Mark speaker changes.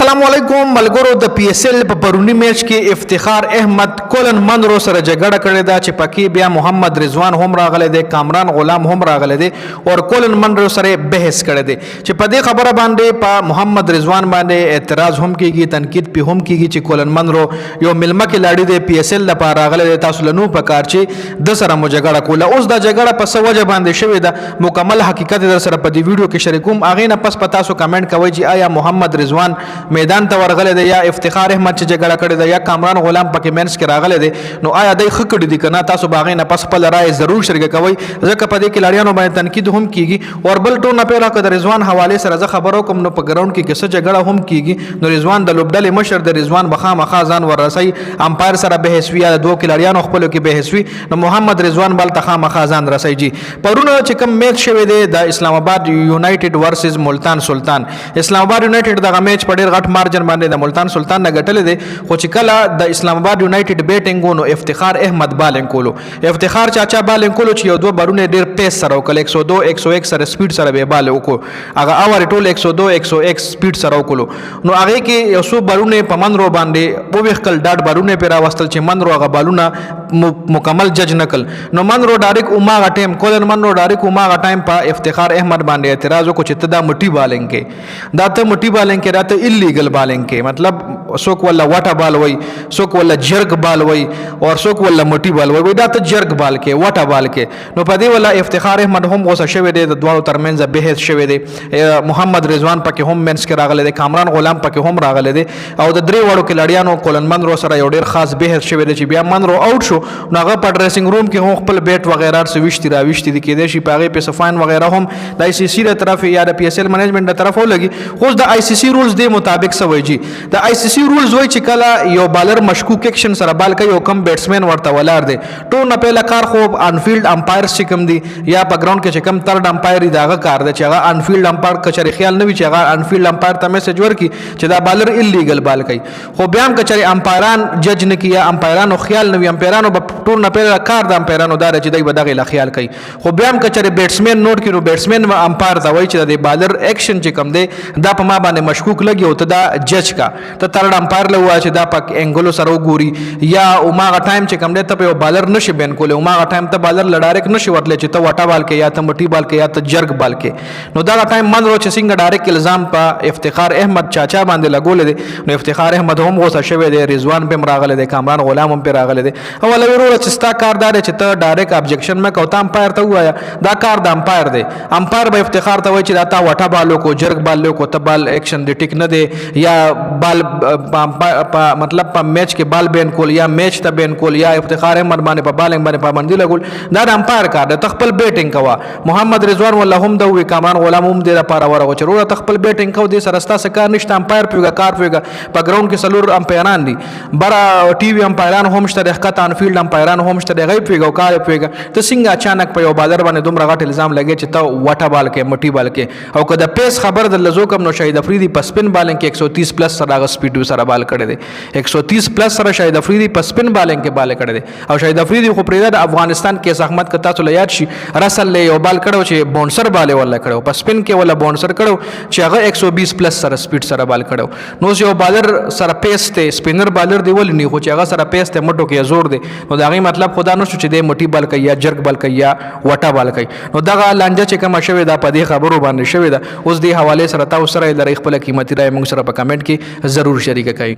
Speaker 1: السلام علیکم ملګرو د پی ایس ایل په پرونی میچ کې افتخار احمد کولن منرو سره جګړه کړې ده چې پکې بیا محمد رضوان هم راغلی دی کامران غلام هم راغلی دی او کولن منرو سره بحث کړی دی چې په دې خبره باندې په محمد رضوان باندې اعتراض هم کیږي تنقید په هم کیږي چې کولن منرو یو ملمه کې لاړی دی پی ایس ایل لپاره راغلی دی تاسو لنو په کار چې د سره مو جګړه کوله اوس دا جګړه په څه وجه باندې شوې ده مکمل حقیقت در سره په دې ویډیو کې شریکوم هغې نه پس په تاسو کمنټ کوئ چې آیا محمد رضوان میدان ته ورغلی دی یا افتخار احمد چې جګړه کړې ده یا کامران غلام پکې مینس کې راغلی دی نو آیا دی ښه کړي دي که نه تاسو به هغې نه پس خپله رایې ضرور شریکه کوئ ځکه په دې کې لاړیانو باندې تنقید هم کیږي او بل ټول نه پیله که د رضوان حوالې سره زه خبره وکړم نو په ګراونډ کې که څه جګړه هم کیږي نو رضوان د لوبډلې مشر د رضوان به خامخا ځان وررسوي امپایر سره بحث وي یا د دوو کې لاړیانو خپلو کې بحث وي نو محمد رضوان بل ته خامخا ځان رسوي جي پرونه چې کوم میچ شوی دی د اسلام آباد یونایټډ ورسز ملتان سلطان اسلام آباد یونایټډ دغه میچ په ډېر غټ مارجن باندې د ملتان سلطان نه ګټلې دی خو چې کله د اسلام آباد یونایټډ بیټینګ نو افتخار احمد بالینګ کولو افتخار چاچا بالینګ کولو چې یو دوه بارونه ډېر پیس سره وکړل 102 101 سره سپیډ سره به بال وکړو هغه اور ټول 102 101 سپیډ سره وکړو نو هغه کې یو څو بارونه په منرو باندې په وښکل ډاټ بارونه پیرا واستل چې منرو هغه بالونه مکمل جج نکل نو منرو ډایرک اوماغه ټیم کولن منرو ډایرک اوماغه ټایم په افتخار احمد باندې اعتراض وکړو چې ته دا مټي بالینګ کې دا ته مټي بالینګ کې راته الیګل بالینګ کې مطلب څوک ولا واټه بال وای څوک ولا جرګ بال وای او څوک ولا مټي بال وای دا ته جرګ بال کې واټه بال کې نو په دې ولا افتخار احمد هم غوسه شوی دی د دوه ترمنځ بحث شوی دی محمد رضوان پکې هم مینس کې راغلی دی کامران غلام پکې هم راغلی دی او د درې وړو کې لاړیانو کولن منرو سره یو ډېر خاص بحث شوی دی چې بیا منرو آوټ شو نو هغه په ډریسنګ روم کې هم خپل بیټ وغیرہ سويشتي راويشتي دي کېدای شي په هغې په صفاین وغیرہ هم د آی سی سی له طرف یا د پی ایس ایل منیجمنت له طرف ولګي خو د آی سی سی رولز دی مطابق سوي جی د آی سی سی رولز وای چې کله یو بالر مشکوک ایکشن سره بال کوي او کم بیټسمن ورته ولاړ دی ټول نه پهله کار خو انفیلډ امپایر چې کوم دی یا په ګراوند کې چې کوم ترډ امپایر دی داغه کار دی چې هغه انفیلډ امپایر کچري خیال نه وي چې هغه انفیلډ امپایر ته میسج ورکړي چې دا بالر الیګل بال کوي خو بیا هم کچري امپایران جج نه کیه امپایرانو خیال نه وي امپایرانو په ټول نه پهله کار د امپایرانو دا چې دوی به دغه لا خیال کوي خو بیا هم کچري بیټسمن نوٹ کړي بیټسمن و امپایر دا وایي چې د بالر ایکشن چې کوم دی دا په ما باندې مشکوک لګي او ته دا جج کا ته ترډ امپایر له وایي چې دا پک انګلو سره وګوري یا اوماغه ټایم چې کوم دی ته په یو بالر نشي بین کولی اوماغه ټایم ته بالر له ډایرک نشي ورتلی چې ته واټه بال کې یا ته مټي بال کې یا ته جرګ بال کې نو دا ټایم منرو چې څنګه ډایرک الزام په افتخار احمد چاچا باندې لګولې دی نو افتخار احمد هم غوسه شوی دی رضوان په راغلی دی کامران غلام هم په راغلی دی اول ورور چې ستا کاردار چې ته ډایرک ابجیکشن مې کوته امپایر ته وایا دا کار د امپایر دی امپایر به افتخار ته وایي چې دا تا واټه بالو کو جرګ بال کو ته بال ایکشن دی ټیک نه دی یا بال مطلب په میچ کې بال بین کول یا میچ ته بین کول یا افتخار احمد باندې په بالینګ باندې پابندي لګول دا د امپایر کار دی خپل بیټینګ کوا محمد رضوان والله هم د وی کامران غلام هم د لپاره ورغو چې ورته خپل بیټینګ کو دي سرستا سکار نشته امپایر پیوګه کار پیوګه په ګراوند کې سلور امپایران دي برا ټي وی امپایران هم شته حقیقت انفیلډ امپایران هم شته غي پیوګه کار پیوګه ته څنګه اچانک په یو بالر باندې دومره غټ الزام لګي چې ته واټه بال کې مټي بال کې او کله پیس خبر د لزو کم نو شاهد افریدي په سپین بالینګ کې 130 پلس سره سپیډ سره بال کړی دی 130 پلس سره شاهد افریدي په سپین بالینګ کې بال کړی دی او شاهد افریدي خو پرې د افغانستان کې زحمت کتا ته یاد شي رسل له یو بال کړو چې بونسر بال ولا کړو په سپین کې ولا بونسر کړو چې هغه 120 پلس سره سپیډ سره بال کړو نو یو بالر سره پیس ته سپینر بالر دی ول نه خو چې هغه سره پیس ته مټو کې زور دی نو دا غي مطلب خدا نو چې د مټي بال کوي یا جرګ بال کوي یا وټا بال کوي نو دا لانجه چې کوم شوی دا په دې خبرو باندې شوی دا اوس دی حواله سره تاسو سره لري خپل قیمتي رائے موږ سره په کمنټ کې ضرور شریک کړئ